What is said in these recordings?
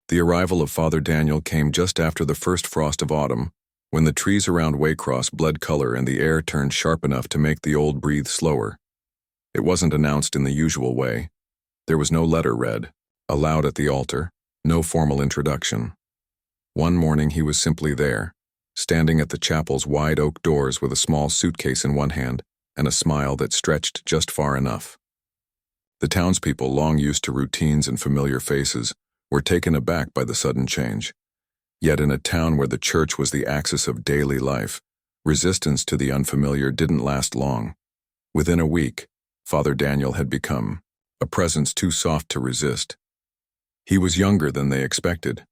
The arrival of Father Daniel came just after the first frost of autumn, when the trees around Waycross bled color and the air turned sharp enough to make the old breathe slower. It wasn't announced in the usual way. There was no letter read, aloud at the altar, no formal introduction. One morning he was simply there, standing at the chapel's wide oak doors with a small suitcase in one hand and a smile that stretched just far enough. The townspeople, long used to routines and familiar faces, were taken aback by the sudden change. Yet in a town where the church was the axis of daily life, resistance to the unfamiliar didn't last long. Within a week, Father Daniel had become a presence too soft to resist. He was younger than they expected,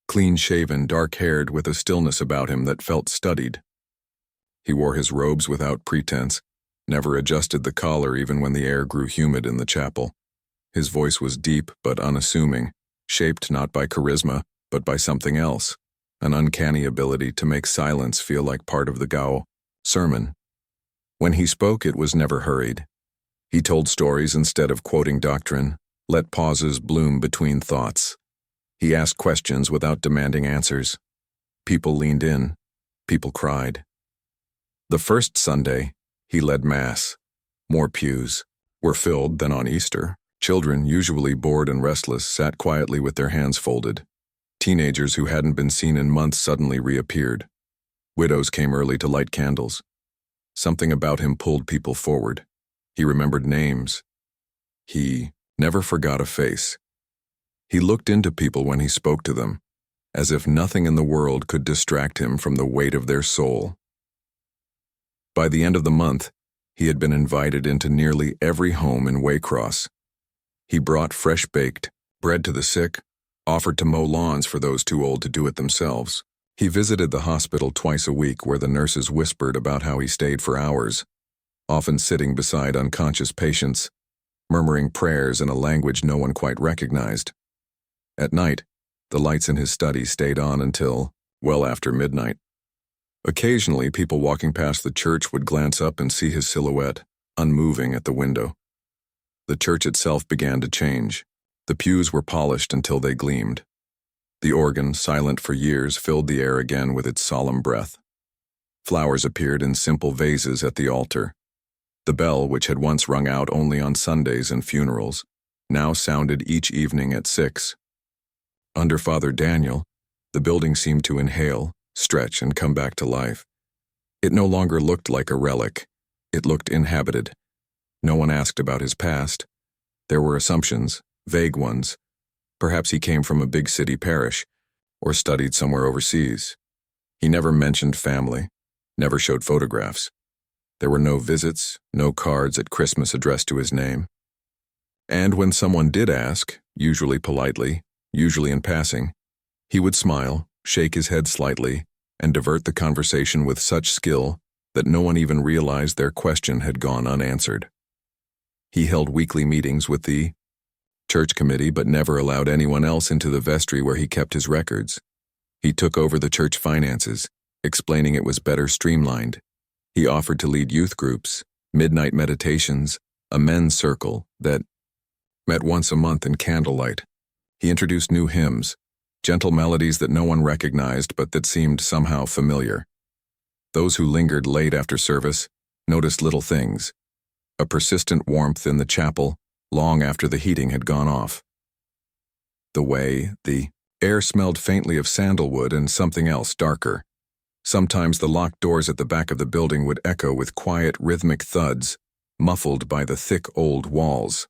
clean-shaven, dark-haired, with a stillness about him that felt studied. He wore his robes without pretense, never adjusted the collar even when the air grew humid in the chapel. His voice was deep but unassuming, shaped not by charisma, but by something else, an uncanny ability to make silence feel like part of the sermon. When he spoke, it was never hurried. He told stories instead of quoting doctrine, let pauses bloom between thoughts. He asked questions without demanding answers. People leaned in. People cried. The first Sunday, he led Mass. More pews were filled than on Easter. Children, usually bored and restless, sat quietly with their hands folded. Teenagers who hadn't been seen in months suddenly reappeared. Widows came early to light candles. Something about him pulled people forward. He remembered names. He never forgot a face. He looked into people when he spoke to them, as if nothing in the world could distract him from the weight of their soul. By the end of the month, he had been invited into nearly every home in Waycross. He brought fresh-baked bread to the sick, offered to mow lawns for those too old to do it themselves. He visited the hospital twice a week where the nurses whispered about how he stayed for hours, often sitting beside unconscious patients, murmuring prayers in a language no one quite recognized. At night, the lights in his study stayed on until well after midnight. Occasionally, people walking past the church would glance up and see his silhouette, unmoving at the window. The church itself began to change. The pews were polished until they gleamed. The organ, silent for years, filled the air again with its solemn breath. Flowers appeared in simple vases at the altar. The bell, which had once rung out only on Sundays and funerals, now sounded each evening at 6. Under Father Daniel, the building seemed to inhale, stretch, and come back to life. It no longer looked like a relic. It looked inhabited. No one asked about his past. There were assumptions, vague ones. Perhaps he came from a big city parish, or studied somewhere overseas. He never mentioned family, never showed photographs. There were no visits, no cards at Christmas addressed to his name. And when someone did ask, usually politely, usually in passing, he would smile, shake his head slightly, and divert the conversation with such skill that no one even realized their question had gone unanswered. He held weekly meetings with the church committee but never allowed anyone else into the vestry where he kept his records. He took over the church finances, explaining it was better streamlined. He offered to lead youth groups, midnight meditations, a men's circle that met once a month in candlelight. He introduced new hymns, gentle melodies that no one recognized but that seemed somehow familiar. Those who lingered late after service noticed little things, a persistent warmth in the chapel long after the heating had gone off. The way the air smelled faintly of sandalwood and something else darker. Sometimes the locked doors at the back of the building would echo with quiet, rhythmic thuds, muffled by the thick old walls.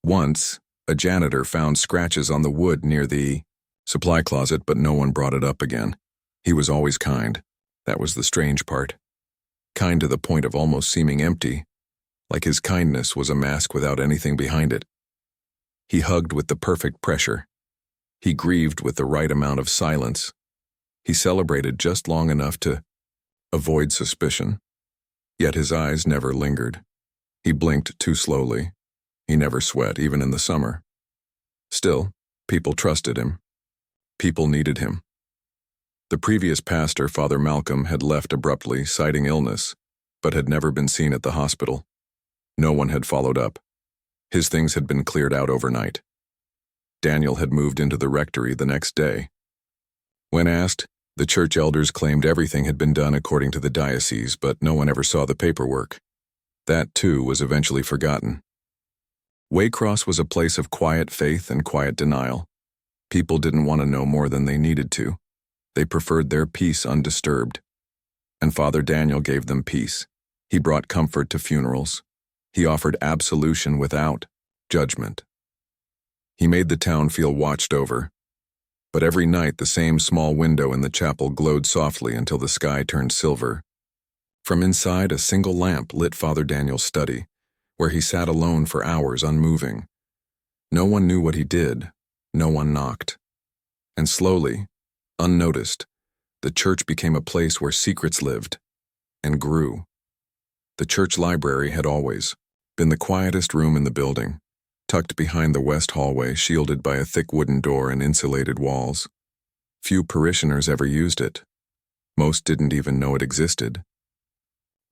Once, a janitor found scratches on the wood near the supply closet, but no one brought it up again. He was always kind. That was the strange part. Kind to the point of almost seeming empty, like his kindness was a mask without anything behind it. He hugged with the perfect pressure. He grieved with the right amount of silence. He celebrated just long enough to avoid suspicion. Yet his eyes never lingered. He blinked too slowly. He never sweat, even in the summer. Still, people trusted him. People needed him. The previous pastor, Father Malcolm, had left abruptly, citing illness, but had never been seen at the hospital. No one had followed up. His things had been cleared out overnight. Daniel had moved into the rectory the next day. When asked, the church elders claimed everything had been done according to the diocese, but no one ever saw the paperwork. That, too, was eventually forgotten. Waycross was a place of quiet faith and quiet denial. People didn't want to know more than they needed to. They preferred their peace undisturbed. And Father Daniel gave them peace. He brought comfort to funerals. He offered absolution without judgment. He made the town feel watched over. But every night the same small window in the chapel glowed softly until the sky turned silver. From inside, a single lamp lit Father Daniel's study, where he sat alone for hours unmoving. No one knew what he did. No one knocked. And slowly, unnoticed, the church became a place where secrets lived and grew. The church library had always been the quietest room in the building, tucked behind the west hallway, shielded by a thick wooden door and insulated walls. Few parishioners ever used it. Most didn't even know it existed.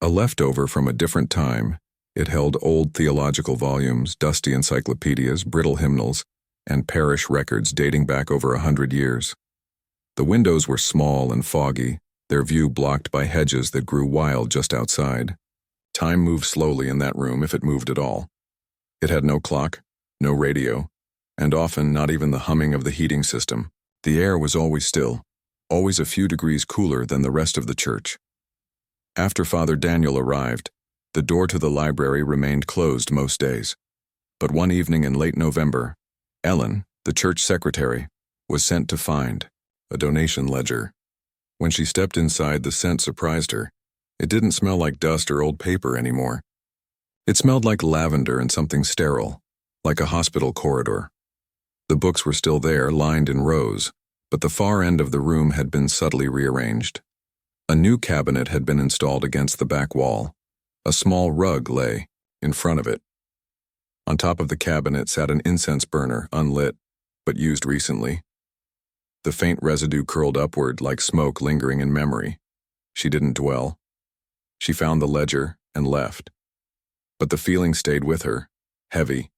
A leftover from a different time, it held old theological volumes, dusty encyclopedias, brittle hymnals, and parish records dating back over 100 years. The windows were small and foggy, their view blocked by hedges that grew wild just outside. Time moved slowly in that room, if it moved at all. It had no clock, no radio, and often not even the humming of the heating system. The air was always still, always a few degrees cooler than the rest of the church. After Father Daniel arrived, the door to the library remained closed most days. But one evening in late November, Ellen, the church secretary, was sent to find a donation ledger. When she stepped inside, the scent surprised her. It didn't smell like dust or old paper anymore. It smelled like lavender and something sterile, like a hospital corridor. The books were still there, lined in rows, but the far end of the room had been subtly rearranged. A new cabinet had been installed against the back wall. A small rug lay in front of it. On top of the cabinet sat an incense burner, unlit, but used recently. The faint residue curled upward like smoke lingering in memory. She didn't dwell. She found the ledger and left. But the feeling stayed with her, heavy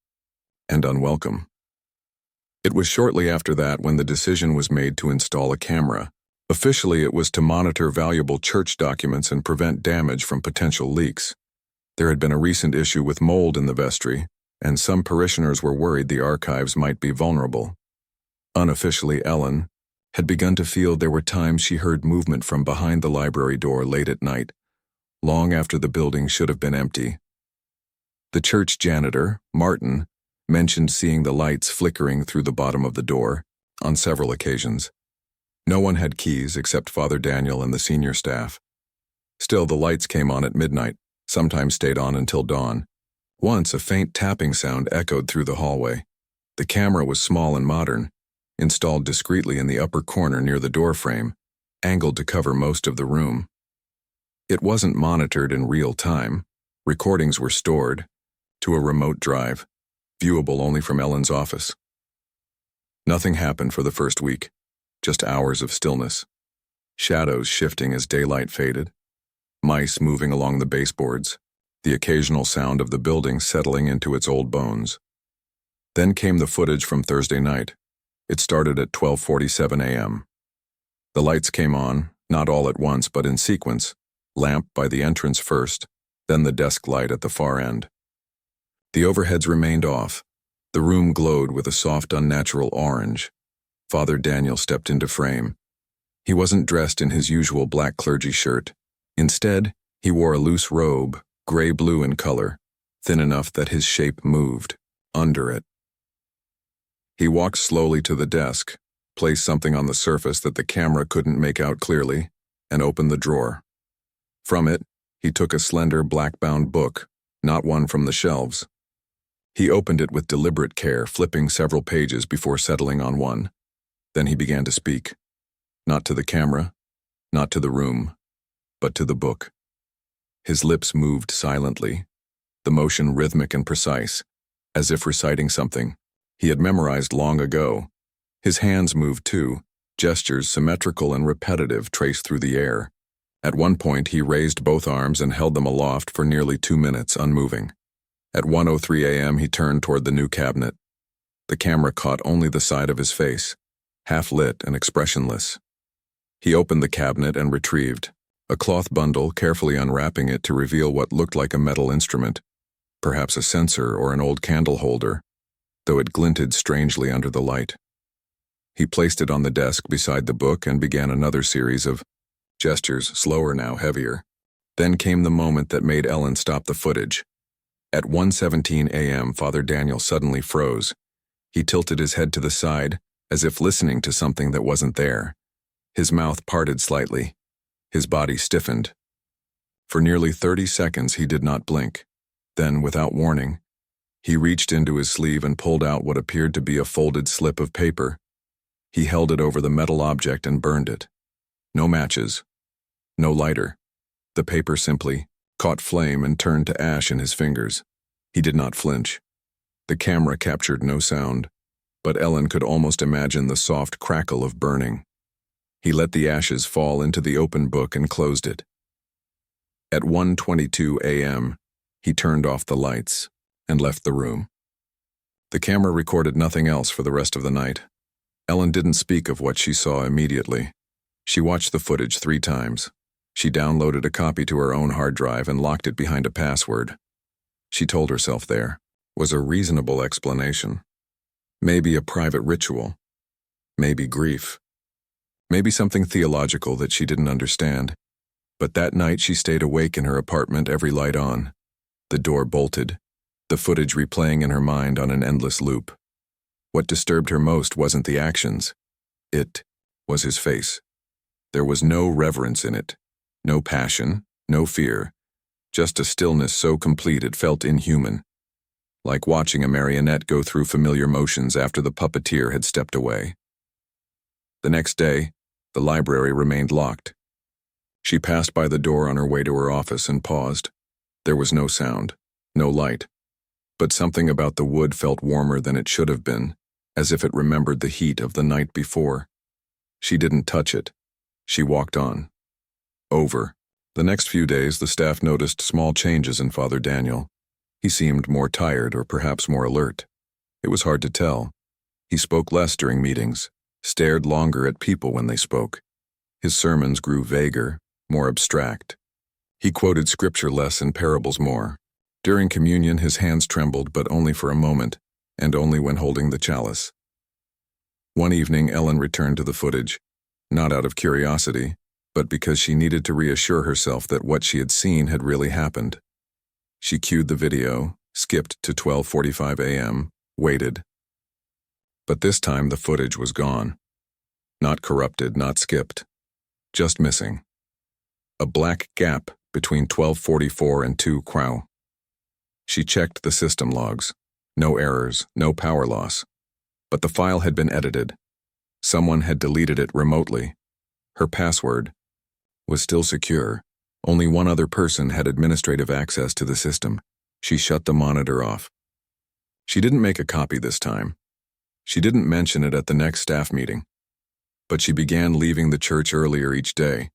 and unwelcome. It was shortly after that when the decision was made to install a camera. Officially, it was to monitor valuable church documents and prevent damage from potential leaks. There had been a recent issue with mold in the vestry, and some parishioners were worried the archives might be vulnerable. Unofficially, Ellen had begun to feel there were times she heard movement from behind the library door late at night, long after the building should have been empty. The church janitor, Martin, mentioned seeing the lights flickering through the bottom of the door on several occasions. No one had keys except Father Daniel and the senior staff. Still, the lights came on at midnight, sometimes stayed on until dawn. Once, a faint tapping sound echoed through the hallway. The camera was small and modern, installed discreetly in the upper corner near the door frame, angled to cover most of the room. It wasn't monitored in real time. Recordings were stored to a remote drive, viewable only from Ellen's office. Nothing happened for the first week. Just hours of stillness, shadows shifting as daylight faded, mice moving along the baseboards, the occasional sound of the building settling into its old bones. Then came the footage from Thursday night. It started at 12:47 a.m. The lights came on, not all at once but in sequence, lamp by the entrance first, then the desk light at the far end. The overheads remained off. The room glowed with a soft, unnatural orange. Father Daniel stepped into frame. He wasn't dressed in his usual black clergy shirt. Instead, he wore a loose robe, gray-blue in color, thin enough that his shape moved under it. He walked slowly to the desk, placed something on the surface that the camera couldn't make out clearly, and opened the drawer. From it, he took a slender black-bound book, not one from the shelves. He opened it with deliberate care, flipping several pages before settling on one. Then he began to speak, not to the camera, not to the room, but to the book. His lips moved silently, the motion rhythmic and precise, as if reciting something he had memorized long ago. His hands moved too, gestures symmetrical and repetitive traced through the air. At one point, he raised both arms and held them aloft for nearly 2 minutes, unmoving. At 1:03 a.m., he turned toward the new cabinet. The camera caught only the side of his face, half-lit and expressionless. He opened the cabinet and retrieved a cloth bundle, carefully unwrapping it to reveal what looked like a metal instrument, perhaps a censer or an old candle holder, though it glinted strangely under the light. He placed it on the desk beside the book and began another series of gestures, slower now, heavier. Then came the moment that made Ellen stop the footage. At 1:17 a.m., Father Daniel suddenly froze. He tilted his head to the side, as if listening to something that wasn't there. His mouth parted slightly. His body stiffened. For nearly 30 seconds he did not blink. Then, without warning, he reached into his sleeve and pulled out what appeared to be a folded slip of paper. He held it over the metal object and burned it. No matches. No lighter. The paper simply caught flame and turned to ash in his fingers. He did not flinch. The camera captured no sound, but Ellen could almost imagine the soft crackle of burning. He let the ashes fall into the open book and closed it. At 1:22 a.m., he turned off the lights and left the room. The camera recorded nothing else for the rest of the night. Ellen didn't speak of what she saw immediately. She watched the footage 3 times. She downloaded a copy to her own hard drive and locked it behind a password. She told herself there was a reasonable explanation. Maybe a private ritual. Maybe grief. Maybe something theological that she didn't understand. But that night she stayed awake in her apartment, every light on. The door bolted, the footage replaying in her mind on an endless loop. What disturbed her most wasn't the actions. It was his face. There was no reverence in it, no passion, no fear, just a stillness so complete it felt inhuman, like watching a marionette go through familiar motions after the puppeteer had stepped away. The next day, the library remained locked. She passed by the door on her way to her office and paused. There was no sound, no light, but something about the wood felt warmer than it should have been, as if it remembered the heat of the night before. She didn't touch it. She walked on. Over the next few days, the staff noticed small changes in Father Daniel. He seemed more tired or perhaps more alert. It was hard to tell. He spoke less during meetings, stared longer at people when they spoke. His sermons grew vaguer, more abstract. He quoted scripture less and parables more. During communion, his hands trembled, but only for a moment, and only when holding the chalice. One evening, Ellen returned to the footage, not out of curiosity, but because she needed to reassure herself that what she had seen had really happened. She cued the video, skipped to 12:45 a.m., waited. But this time the footage was gone. Not corrupted, not skipped. Just missing. A black gap between 12:44 and 2:00. She checked the system logs. No errors, no power loss. But the file had been edited. Someone had deleted it remotely. Her password was still secure. Only one other person had administrative access to the system. She shut the monitor off. She didn't make a copy this time. She didn't mention it at the next staff meeting. But she began leaving the church earlier each day.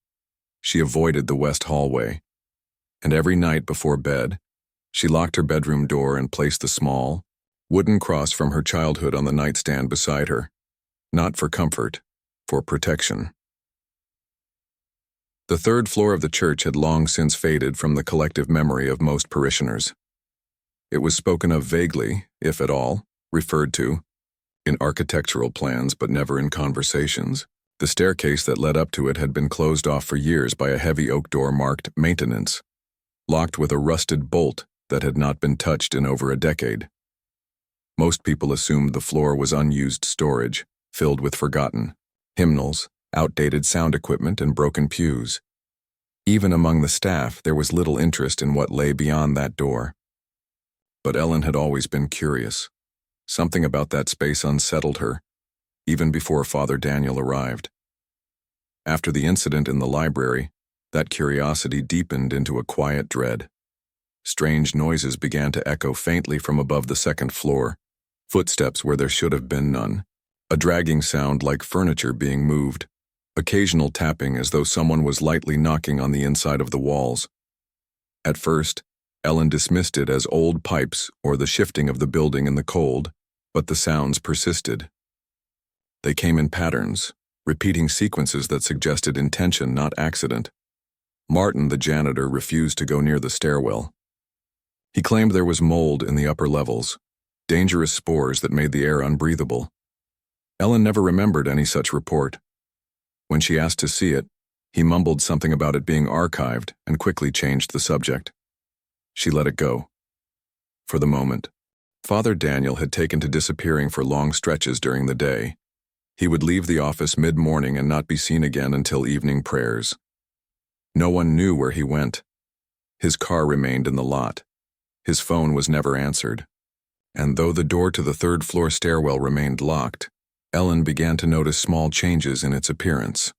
She avoided the west hallway. And every night before bed, she locked her bedroom door and placed the small, wooden cross from her childhood on the nightstand beside her. Not for comfort, for protection. The 3rd floor of the church had long since faded from the collective memory of most parishioners. It was spoken of vaguely, if at all, referred to, in architectural plans but never in conversations. The staircase that led up to it had been closed off for years by a heavy oak door marked maintenance, locked with a rusted bolt that had not been touched in over a decade. Most people assumed the floor was unused storage, filled with forgotten hymnals, outdated sound equipment, and broken pews. Even among the staff, there was little interest in what lay beyond that door. But Ellen had always been curious. Something about that space unsettled her, even before Father Daniel arrived. After the incident in the library, that curiosity deepened into a quiet dread. Strange noises began to echo faintly from above the 2nd floor, footsteps where there should have been none, a dragging sound like furniture being moved, occasional tapping as though someone was lightly knocking on the inside of the walls. At first, Ellen dismissed it as old pipes or the shifting of the building in the cold, But the sounds persisted. They came in patterns, repeating sequences that suggested intention, not accident. Martin, the janitor, refused to go near the stairwell. He claimed there was mold in the upper levels, dangerous spores that made the air unbreathable. Ellen never remembered any such report. When she asked to see it, he mumbled something about it being archived and quickly changed the subject. She let it go. For the moment, Father Daniel had taken to disappearing for long stretches during the day. He would leave the office mid-morning and not be seen again until evening prayers. No one knew where he went. His car remained in the lot. His phone was never answered. And though the door to the third-floor stairwell remained locked, Ellen began to notice small changes in its appearance.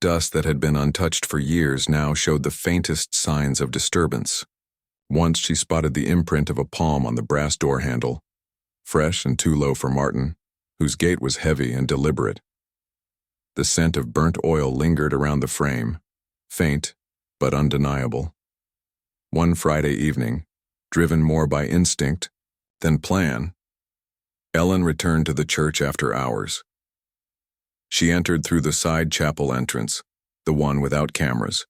Dust that had been untouched for years now showed the faintest signs of disturbance. Once she spotted the imprint of a palm on the brass door handle, fresh and too low for Martin, whose gait was heavy and deliberate. The scent of burnt oil lingered around the frame, faint but undeniable. One Friday evening, driven more by instinct than plan, Ellen returned to the church after hours. She entered through the side chapel entrance, the one without cameras,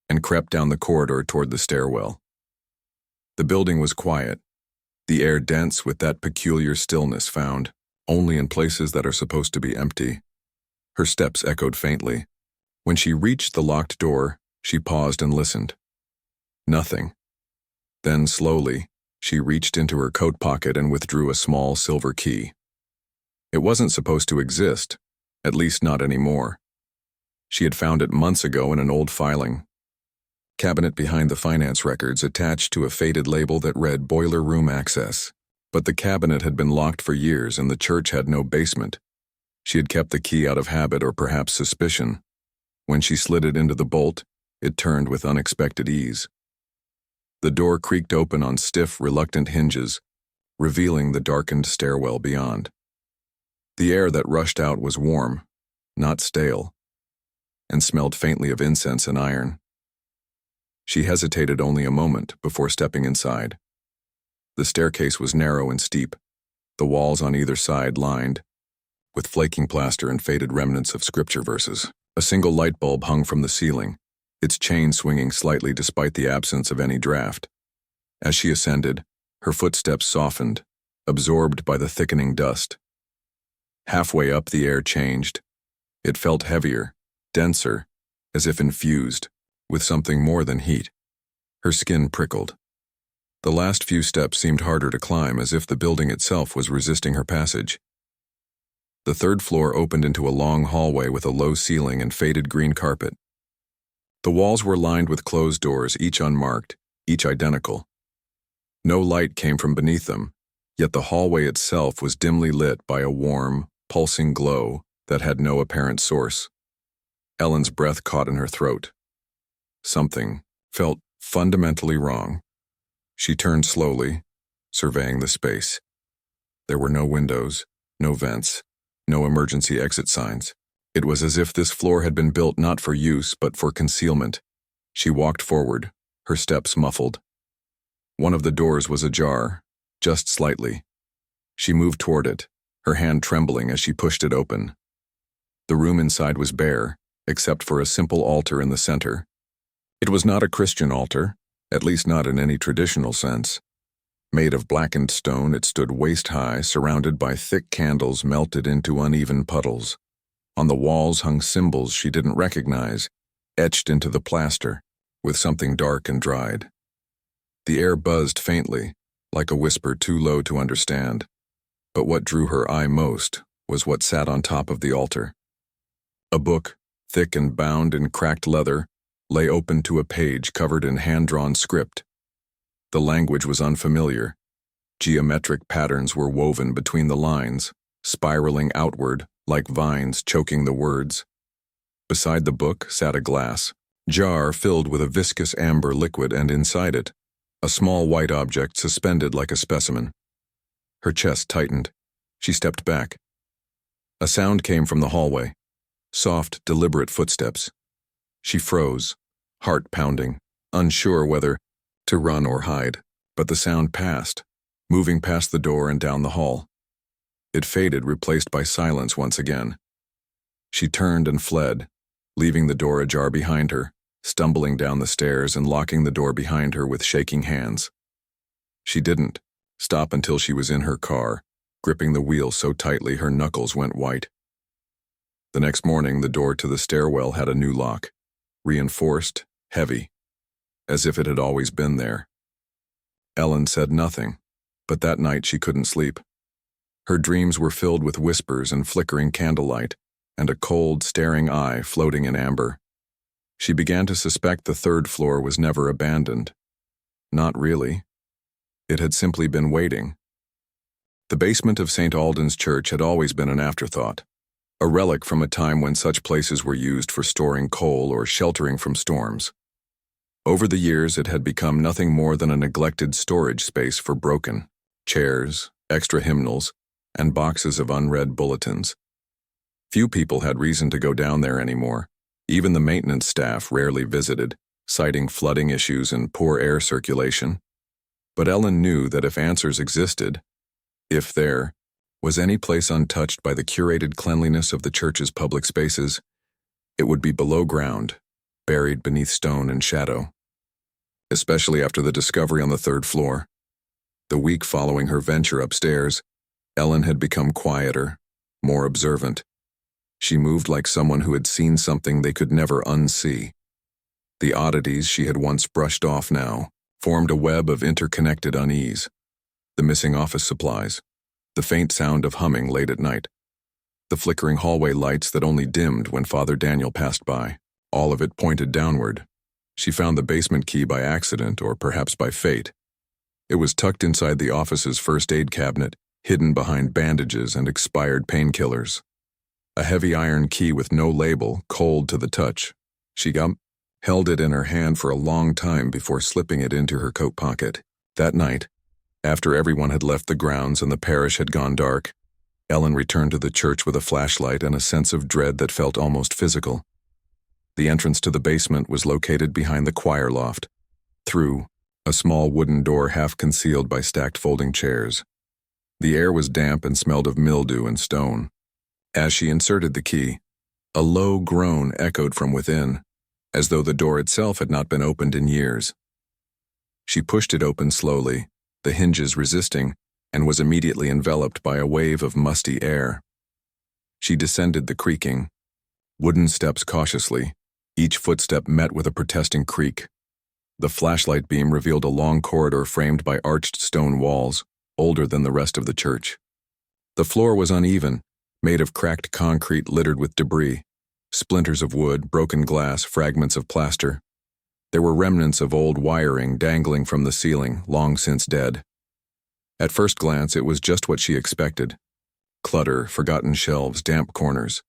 and crept down the corridor toward the stairwell. The building was quiet, the air dense with that peculiar stillness found only in places that are supposed to be empty. Her steps echoed faintly. When she reached the locked door, she paused and listened. Nothing. Then, slowly, she reached into her coat pocket and withdrew a small silver key. It wasn't supposed to exist, at least not anymore. She had found it months ago in an old filing cabinet behind the finance records, attached to a faded label that read Boiler Room Access. But the cabinet had been locked for years and the church had no basement. She had kept the key out of habit or perhaps suspicion. When she slid it into the bolt, it turned with unexpected ease. The door creaked open on stiff, reluctant hinges, revealing the darkened stairwell beyond. The air that rushed out was warm, not stale, and smelled faintly of incense and iron. She hesitated only a moment before stepping inside. The staircase was narrow and steep, the walls on either side lined with flaking plaster and faded remnants of scripture verses. A single light bulb hung from the ceiling, its chain swinging slightly despite the absence of any draft. As she ascended, her footsteps softened, absorbed by the thickening dust. Halfway up, the air changed. It felt heavier, denser, as if infused with something more than heat. Her skin prickled. The last few steps seemed harder to climb, as if the building itself was resisting her passage. The third floor opened into a long hallway with a low ceiling and faded green carpet. The walls were lined with closed doors, each unmarked, each identical. No light came from beneath them, yet the hallway itself was dimly lit by a warm, pulsing glow that had no apparent source. Ellen's breath caught in her throat. Something felt fundamentally wrong. She turned slowly, surveying the space. There were no windows, no vents, no emergency exit signs. It was as if this floor had been built not for use but for concealment. She walked forward, her steps muffled. One of the doors was ajar, just slightly. She moved toward it, her hand trembling as she pushed it open. The room inside was bare, except for a simple altar in the center. It was not a Christian altar, at least not in any traditional sense. Made of blackened stone, it stood waist-high, surrounded by thick candles melted into uneven puddles. On the walls hung symbols she didn't recognize, etched into the plaster, with something dark and dried. The air buzzed faintly, like a whisper too low to understand. But what drew her eye most was what sat on top of the altar. A book, thick and bound in cracked leather, lay open to a page covered in hand-drawn script. The language was unfamiliar. Geometric patterns were woven between the lines, spiraling outward like vines choking the words. Beside the book sat a glass jar filled with a viscous amber liquid, and inside it, a small white object suspended like a specimen. Her chest tightened. She stepped back. A sound came from the hallway. Soft, deliberate footsteps. She froze, heart pounding, unsure whether to run or hide, but the sound passed, moving past the door and down the hall. It faded, replaced by silence once again. She turned and fled, leaving the door ajar behind her, stumbling down the stairs and locking the door behind her with shaking hands. She didn't stop until she was in her car, gripping the wheel so tightly her knuckles went white. The next morning, the door to the stairwell had a new lock, reinforced, heavy, as if it had always been there. Ellen said nothing, but that night she couldn't sleep. Her dreams were filled with whispers and flickering candlelight, and a cold, staring eye floating in amber. She began to suspect the third floor was never abandoned. Not really. It had simply been waiting. The basement of St. Alden's Church had always been an afterthought, a relic from a time when such places were used for storing coal or sheltering from storms. Over the years, it had become nothing more than a neglected storage space for broken chairs, extra hymnals, and boxes of unread bulletins. Few people had reason to go down there anymore. Even the maintenance staff rarely visited, citing flooding issues and poor air circulation. But Ellen knew that if answers existed, if there was any place untouched by the curated cleanliness of the church's public spaces, it would be below ground, buried beneath stone and shadow. Especially after the discovery on the third floor. The week following her venture upstairs, Ellen had become quieter, more observant. She moved like someone who had seen something they could never unsee. The oddities she had once brushed off now formed a web of interconnected unease. The missing office supplies, the faint sound of humming late at night, the flickering hallway lights that only dimmed when Father Daniel passed by. All of it pointed downward. She found the basement key by accident, or perhaps by fate. It was tucked inside the office's first aid cabinet, hidden behind bandages and expired painkillers. A heavy iron key with no label, cold to the touch. She held it in her hand for a long time before slipping it into her coat pocket. That night, after everyone had left the grounds and the parish had gone dark, Ellen returned to the church with a flashlight and a sense of dread that felt almost physical. The entrance to the basement was located behind the choir loft, through a small wooden door half concealed by stacked folding chairs. The air was damp and smelled of mildew and stone. As she inserted the key, a low groan echoed from within, as though the door itself had not been opened in years. She pushed it open slowly, the hinges resisting, and was immediately enveloped by a wave of musty air. She descended the creaking, wooden steps cautiously, each footstep met with a protesting creak. The flashlight beam revealed a long corridor framed by arched stone walls, older than the rest of the church. The floor was uneven, made of cracked concrete littered with debris, splinters of wood, broken glass, fragments of plaster. There were remnants of old wiring dangling from the ceiling, long since dead. At first glance, it was just what she expected. Clutter, forgotten shelves, damp corners.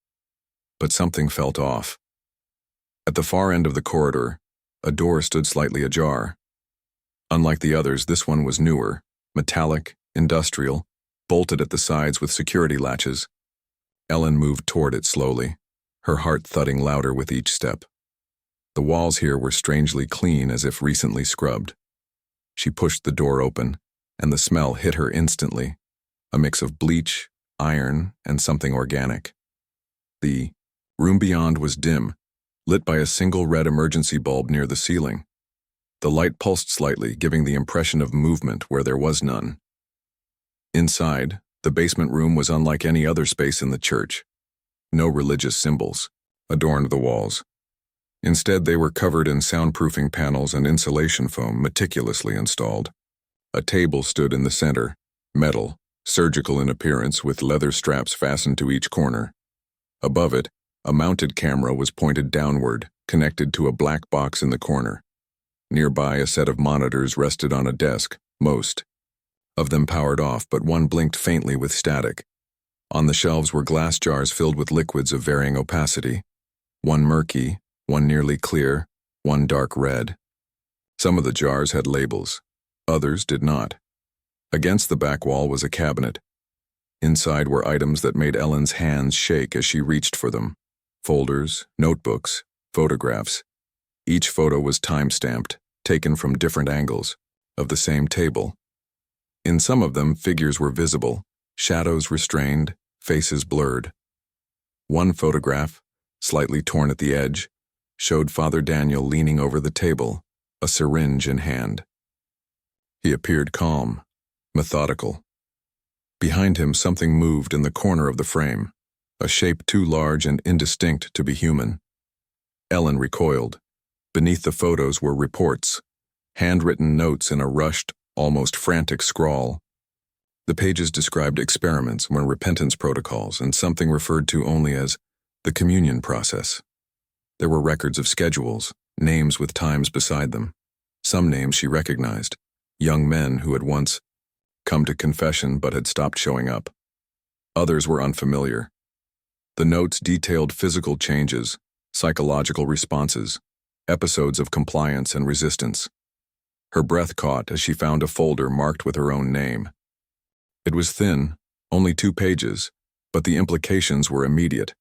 But something felt off. At the far end of the corridor, a door stood slightly ajar. Unlike the others, this one was newer, metallic, industrial, bolted at the sides with security latches. Ellen moved toward it slowly, her heart thudding louder with each step. The walls here were strangely clean, as if recently scrubbed. She pushed the door open, and the smell hit her instantly, a mix of bleach, iron, and something organic. The room beyond was dim, lit by a single red emergency bulb near the ceiling. The light pulsed slightly, giving the impression of movement where there was none. Inside, the basement room was unlike any other space in the church. No religious symbols adorned the walls. Instead, they were covered in soundproofing panels and insulation foam meticulously installed. A table stood in the center, metal, surgical in appearance with leather straps fastened to each corner. Above it, a mounted camera was pointed downward, connected to a black box in the corner. Nearby, a set of monitors rested on a desk, most of them powered off, but one blinked faintly with static. On the shelves were glass jars filled with liquids of varying opacity, one murky, one nearly clear, one dark red. Some of the jars had labels, others did not. Against the back wall was a cabinet. Inside were items that made Ellen's hands shake as she reached for them. Folders, notebooks, photographs. Each photo was time-stamped, taken from different angles, of the same table. In some of them, figures were visible, shadows restrained, faces blurred. One photograph, slightly torn at the edge, showed Father Daniel leaning over the table, a syringe in hand. He appeared calm, methodical. Behind him, something moved in the corner of the frame, a shape too large and indistinct to be human. Ellen recoiled. Beneath the photos were reports, handwritten notes in a rushed, almost frantic scrawl. The pages described experiments and repentance protocols and something referred to only as the communion process. There were records of schedules, names with times beside them. Some names she recognized, young men who had once come to confession but had stopped showing up. Others were unfamiliar. The notes detailed physical changes, psychological responses, episodes of compliance and resistance. Her breath caught as she found a folder marked with her own name. It was thin, only 2 pages, but the implications were immediate.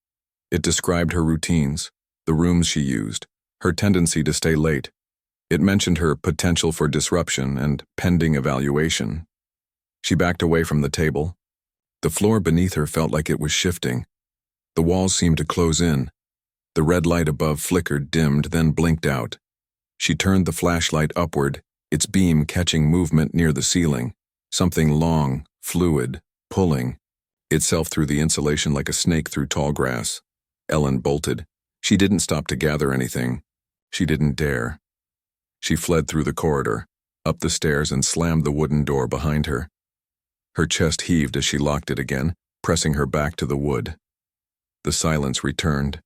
It described her routines, the rooms she used, her tendency to stay late. It mentioned her potential for disruption and pending evaluation. She backed away from the table. The floor beneath her felt like it was shifting. The walls seemed to close in. The red light above flickered, dimmed, then blinked out. She turned the flashlight upward, its beam catching movement near the ceiling, something long, fluid, pulling itself through the insulation like a snake through tall grass. Ellen bolted. She didn't stop to gather anything. She didn't dare. She fled through the corridor, up the stairs, and slammed the wooden door behind her. Her chest heaved as she locked it again, pressing her back to the wood. The silence returned,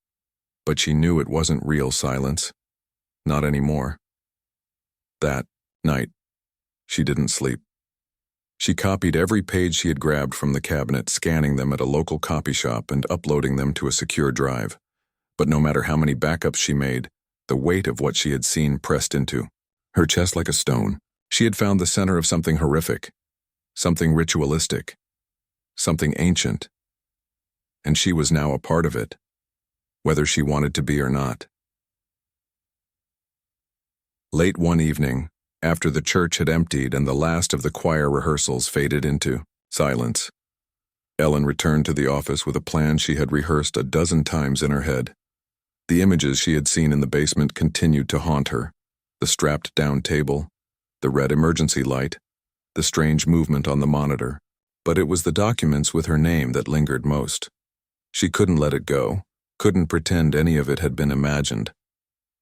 but she knew it wasn't real silence. Not anymore. That night, she didn't sleep. She copied every page she had grabbed from the cabinet, scanning them at a local copy shop and uploading them to a secure drive. But no matter how many backups she made, the weight of what she had seen pressed into her chest like a stone. She had found the center of something horrific, something ritualistic, something ancient. And she was now a part of it, whether she wanted to be or not. Late one evening, after the church had emptied and the last of the choir rehearsals faded into silence, Ellen returned to the office with a plan she had rehearsed a dozen times in her head. The images she had seen in the basement continued to haunt her. The strapped-down table, the red emergency light, the strange movement on the monitor. But it was the documents with her name that lingered most. She couldn't let it go, couldn't pretend any of it had been imagined.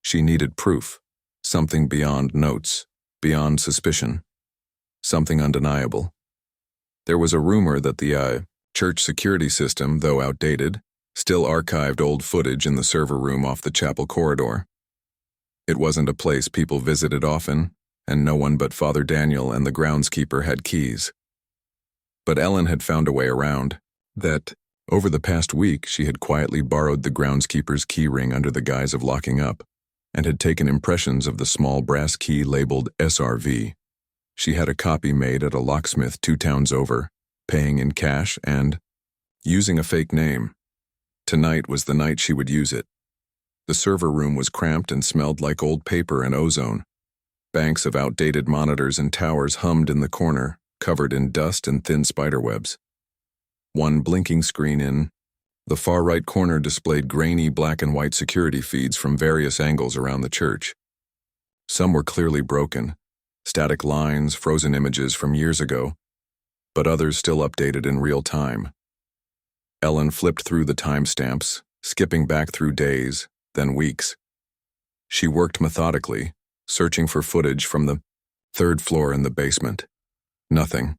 She needed proof, something beyond notes, beyond suspicion, something undeniable. There was a rumor that the church security system, though outdated, still archived old footage in the server room off the chapel corridor. It wasn't a place people visited often, and no one but Father Daniel and the groundskeeper had keys. But Ellen had found a way around. That, over the past week, she had quietly borrowed the groundskeeper's key ring under the guise of locking up, and had taken impressions of the small brass key labeled SRV. She had a copy made at a locksmith 2 towns over, paying in cash and using a fake name. Tonight was the night she would use it. The server room was cramped and smelled like old paper and ozone. Banks of outdated monitors and towers hummed in the corner, covered in dust and thin spiderwebs. One blinking screen in the far right corner displayed grainy black and white security feeds from various angles around the church. Some were clearly broken, static lines, frozen images from years ago, but others still updated in real time. Ellen flipped through the timestamps, skipping back through days, then weeks. She worked methodically, searching for footage from the 3rd floor in the basement. Nothing.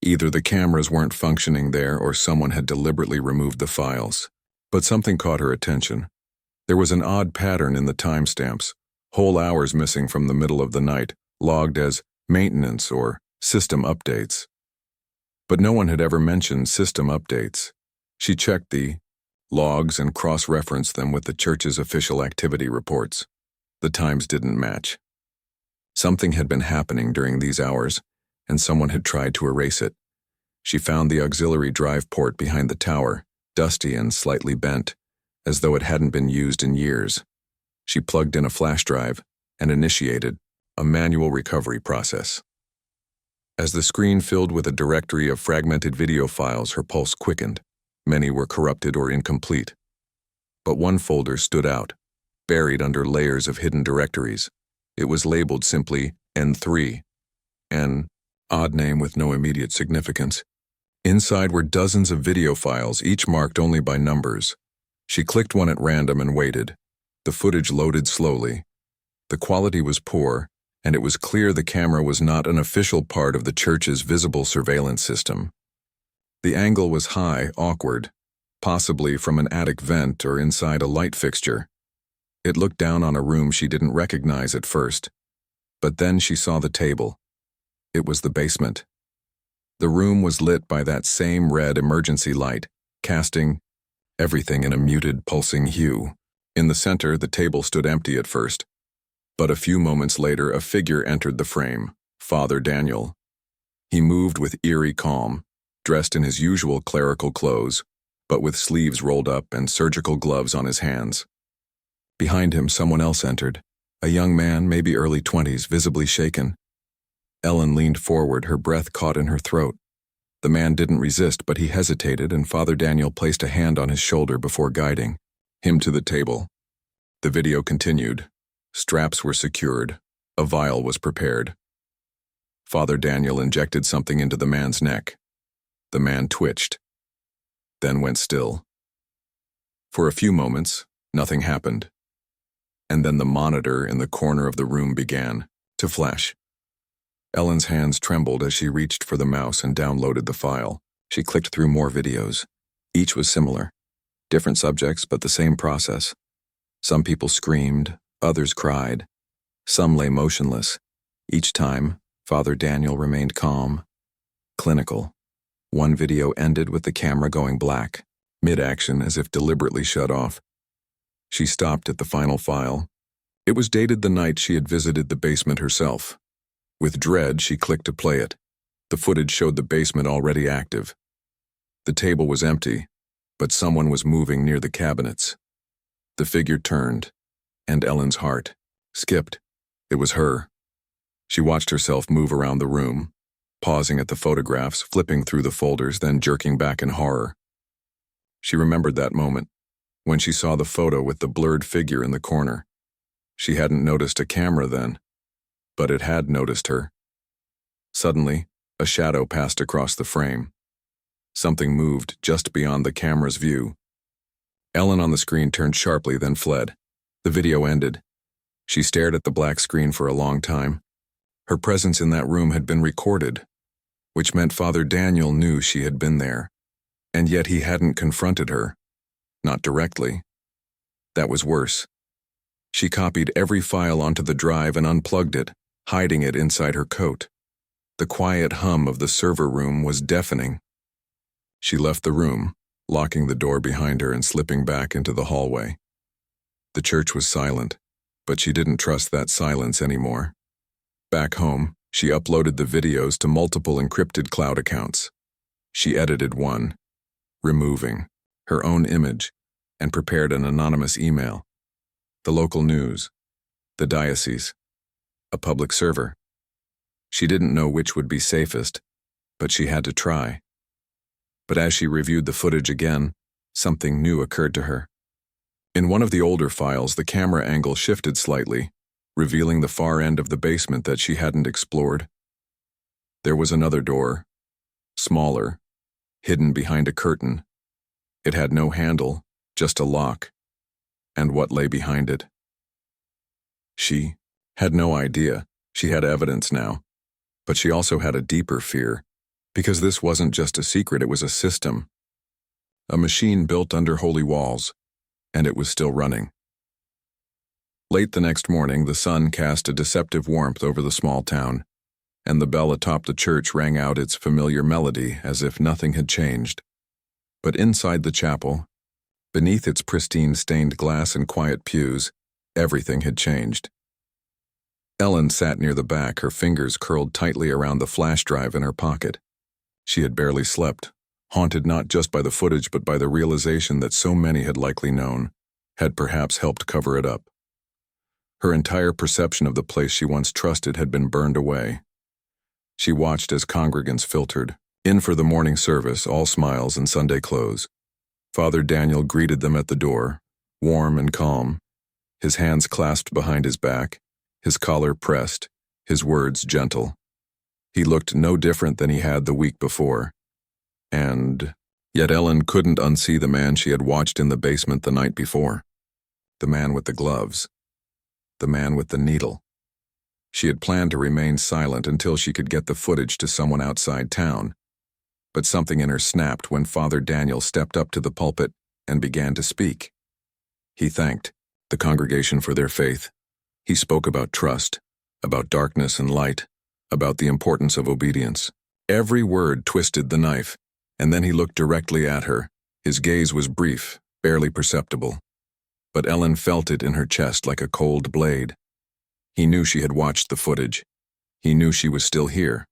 Either the cameras weren't functioning there or someone had deliberately removed the files. But something caught her attention. There was an odd pattern in the timestamps, whole hours missing from the middle of the night, logged as maintenance or system updates. But no one had ever mentioned system updates. She checked the logs and cross-referenced them with the church's official activity reports. The times didn't match. Something had been happening during these hours, and someone had tried to erase it. She found the auxiliary drive port behind the tower, dusty and slightly bent, as though it hadn't been used in years. She plugged in a flash drive and initiated a manual recovery process. As the screen filled with a directory of fragmented video files, her pulse quickened. Many were corrupted or incomplete. But one folder stood out, buried under layers of hidden directories. It was labeled simply N3, an odd name with no immediate significance. Inside were dozens of video files, each marked only by numbers. She clicked one at random and waited. The footage loaded slowly. The quality was poor, and it was clear the camera was not an official part of the church's visible surveillance system. The angle was high, awkward, possibly from an attic vent or inside a light fixture. It looked down on a room she didn't recognize at first. But then she saw the table. It was the basement. The room was lit by that same red emergency light, casting everything in a muted, pulsing hue. In the center, the table stood empty at first. But a few moments later, a figure entered the frame, Father Daniel. He moved with eerie calm, dressed in his usual clerical clothes, but with sleeves rolled up and surgical gloves on his hands. Behind him, someone else entered, a young man, maybe early 20s, visibly shaken. Ellen leaned forward, her breath caught in her throat. The man didn't resist, but he hesitated, and Father Daniel placed a hand on his shoulder before guiding him to the table. The video continued. Straps were secured. A vial was prepared. Father Daniel injected something into the man's neck. The man twitched, then went still. For a few moments, nothing happened. And then the monitor in the corner of the room began to flash. Ellen's hands trembled as she reached for the mouse and downloaded the file. She clicked through more videos. Each was similar. Different subjects, but the same process. Some people screamed, others cried. Some lay motionless. Each time, Father Daniel remained calm, clinical. One video ended with the camera going black, mid-action as if deliberately shut off. She stopped at the final file. It was dated the night she had visited the basement herself. With dread, she clicked to play it. The footage showed the basement already active. The table was empty, but someone was moving near the cabinets. The figure turned, and Ellen's heart skipped. It was her. She watched herself move around the room, pausing at the photographs, flipping through the folders, then jerking back in horror. She remembered that moment, when she saw the photo with the blurred figure in the corner. She hadn't noticed a camera then, but it had noticed her. Suddenly, a shadow passed across the frame. Something moved just beyond the camera's view. Ellen on the screen turned sharply, then fled. The video ended. She stared at the black screen for a long time. Her presence in that room had been recorded, which meant Father Daniel knew she had been there, and yet he hadn't confronted her. Not directly. That was worse. She copied every file onto the drive and unplugged it, hiding it inside her coat. The quiet hum of the server room was deafening. She left the room, locking the door behind her and slipping back into the hallway. The church was silent, but she didn't trust that silence anymore. Back home, she uploaded the videos to multiple encrypted cloud accounts. She edited one, removing her own image, and prepared an anonymous email. The local news, the diocese, a public server. She didn't know which would be safest, but she had to try. But as she reviewed the footage again, something new occurred to her. In one of the older files, the camera angle shifted slightly, revealing the far end of the basement that she hadn't explored. There was another door, smaller, hidden behind a curtain. It had no handle, just a lock, and what lay behind it. She had no idea. She had evidence now, but she also had a deeper fear, because this wasn't just a secret, it was a system. A machine built under holy walls, and it was still running. Late the next morning, the sun cast a deceptive warmth over the small town, and the bell atop the church rang out its familiar melody as if nothing had changed. But inside the chapel, beneath its pristine stained glass and quiet pews, everything had changed. Ellen sat near the back, her fingers curled tightly around the flash drive in her pocket. She had barely slept, haunted not just by the footage but by the realization that so many had likely known, had perhaps helped cover it up. Her entire perception of the place she once trusted had been burned away. She watched as congregants filtered in for the morning service, all smiles and Sunday clothes. Father Daniel greeted them at the door, warm and calm, his hands clasped behind his back, his collar pressed, his words gentle. He looked no different than he had the week before. And yet Ellen couldn't unsee the man she had watched in the basement the night before. The man with the gloves. The man with the needle. She had planned to remain silent until she could get the footage to someone outside town. But something in her snapped when Father Daniel stepped up to the pulpit and began to speak. He thanked the congregation for their faith. He spoke about trust, about darkness and light, about the importance of obedience. Every word twisted the knife, and then he looked directly at her. His gaze was brief, barely perceptible. But Ellen felt it in her chest like a cold blade. He knew she had watched the footage. He knew she was still here.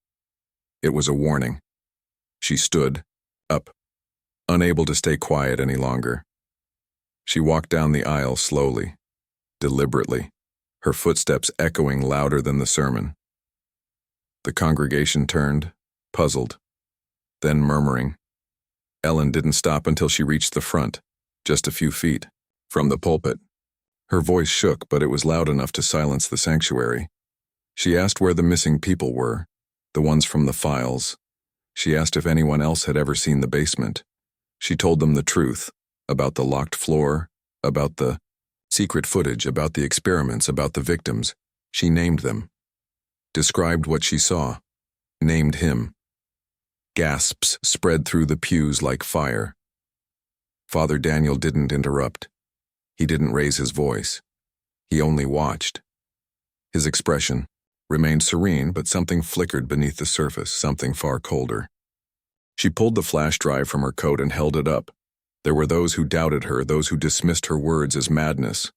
It was a warning. She stood, up, unable to stay quiet any longer. She walked down the aisle slowly, deliberately, her footsteps echoing louder than the sermon. The congregation turned, puzzled, then murmuring. Ellen didn't stop until she reached the front, just a few feet from the pulpit. Her voice shook, but it was loud enough to silence the sanctuary. She asked where the missing people were, the ones from the files. She asked if anyone else had ever seen the basement. She told them the truth, about the locked floor, about the secret footage, about the experiments, about the victims. She named them. Described what she saw. Named him. Gasps spread through the pews like fire. Father Daniel didn't interrupt. He didn't raise his voice. He only watched. His expression remained serene, but something flickered beneath the surface, something far colder. She pulled the flash drive from her coat and held it up. There were those who doubted her, those who dismissed her words as madness.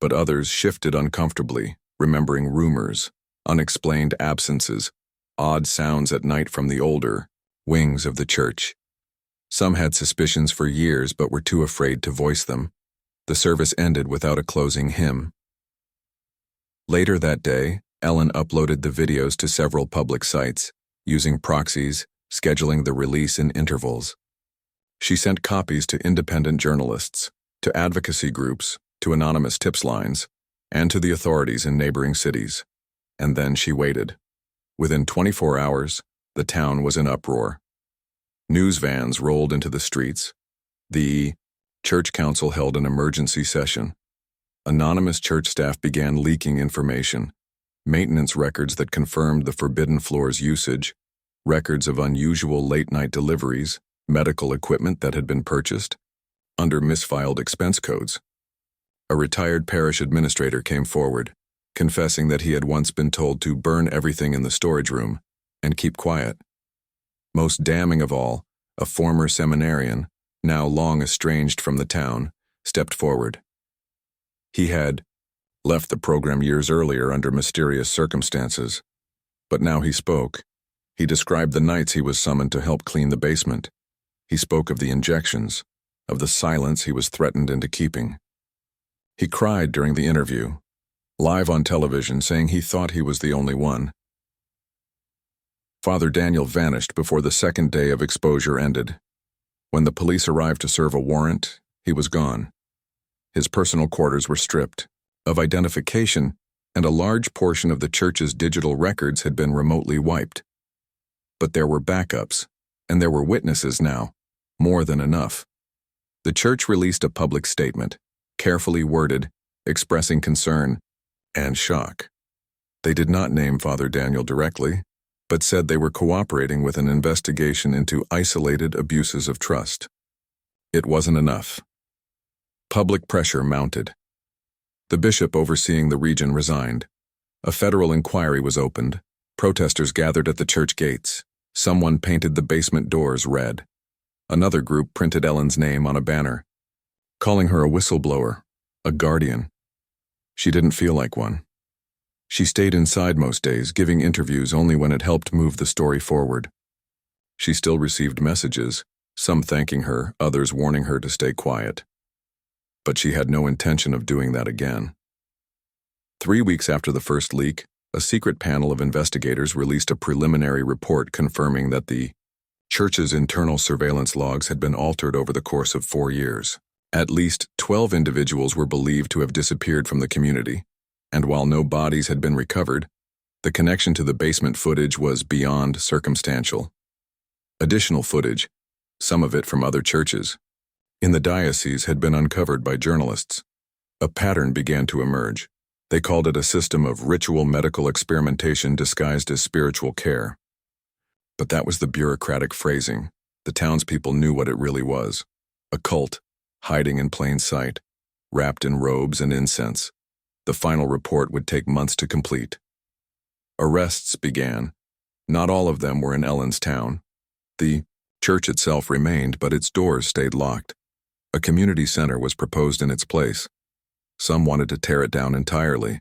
But others shifted uncomfortably, remembering rumors, unexplained absences, odd sounds at night from the older wings of the church. Some had suspicions for years but were too afraid to voice them. The service ended without a closing hymn. Later that day, Ellen uploaded the videos to several public sites, using proxies, scheduling the release in intervals. She sent copies to independent journalists, to advocacy groups, to anonymous tips lines, and to the authorities in neighboring cities. And then she waited. Within 24 hours, the town was in uproar. News vans rolled into the streets. The church council held an emergency session. Anonymous church staff began leaking information. Maintenance records that confirmed the forbidden floor's usage, records of unusual late-night deliveries, medical equipment that had been purchased, under misfiled expense codes. A retired parish administrator came forward, confessing that he had once been told to burn everything in the storage room and keep quiet. Most damning of all, a former seminarian, now long estranged from the town, stepped forward. He had left the program years earlier under mysterious circumstances, but now he spoke. He described the nights he was summoned to help clean the basement. He spoke of the injections, of the silence he was threatened into keeping. He cried during the interview, live on television, saying he thought he was the only one. Father Daniel vanished before the second day of exposure ended. When the police arrived to serve a warrant, he was gone. His personal quarters were stripped of identification, and a large portion of the church's digital records had been remotely wiped. But there were backups, and there were witnesses now, more than enough. The church released a public statement, carefully worded, expressing concern and shock. They did not name Father Daniel directly, but said they were cooperating with an investigation into isolated abuses of trust. It wasn't enough. Public pressure mounted. The bishop overseeing the region resigned. A federal inquiry was opened. Protesters gathered at the church gates. Someone painted the basement doors red. Another group printed Ellen's name on a banner, calling her a whistleblower, a guardian. She didn't feel like one. She stayed inside most days, giving interviews only when it helped move the story forward. She still received messages, some thanking her, others warning her to stay quiet. But she had no intention of doing that again. 3 weeks after the first leak, A secret panel of investigators released a preliminary report confirming that the church's internal surveillance logs had been altered over the course of 4 years. At least 12 individuals were believed to have disappeared from the community, and while no bodies had been recovered, the connection to the basement footage was beyond circumstantial. Additional footage, some of it from other churches, in the diocese had been uncovered by journalists. A pattern began to emerge. They called it a system of ritual medical experimentation disguised as spiritual care. But that was the bureaucratic phrasing. The townspeople knew what it really was. A cult, hiding in plain sight, wrapped in robes and incense. The final report would take months to complete. Arrests began. Not all of them were in Ellen's town. The church itself remained, but its doors stayed locked. A community center was proposed in its place. Some wanted to tear it down entirely.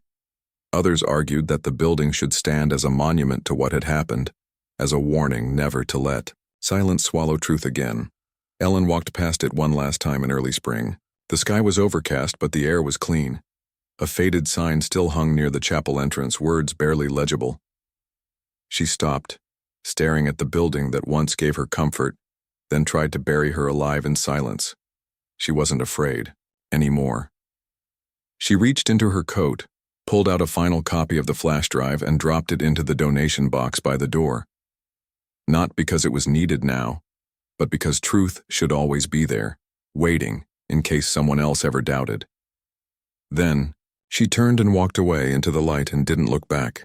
Others argued that the building should stand as a monument to what had happened, as a warning never to let silence swallow truth again. Ellen walked past it one last time in early spring. The sky was overcast, but the air was clean. A faded sign still hung near the chapel entrance, words barely legible. She stopped, staring at the building that once gave her comfort, then tried to bury her alive in silence. She wasn't afraid anymore. She reached into her coat, pulled out a final copy of the flash drive, and dropped it into the donation box by the door. Not because it was needed now, but because truth should always be there, waiting in case someone else ever doubted. Then, she turned and walked away into the light and didn't look back.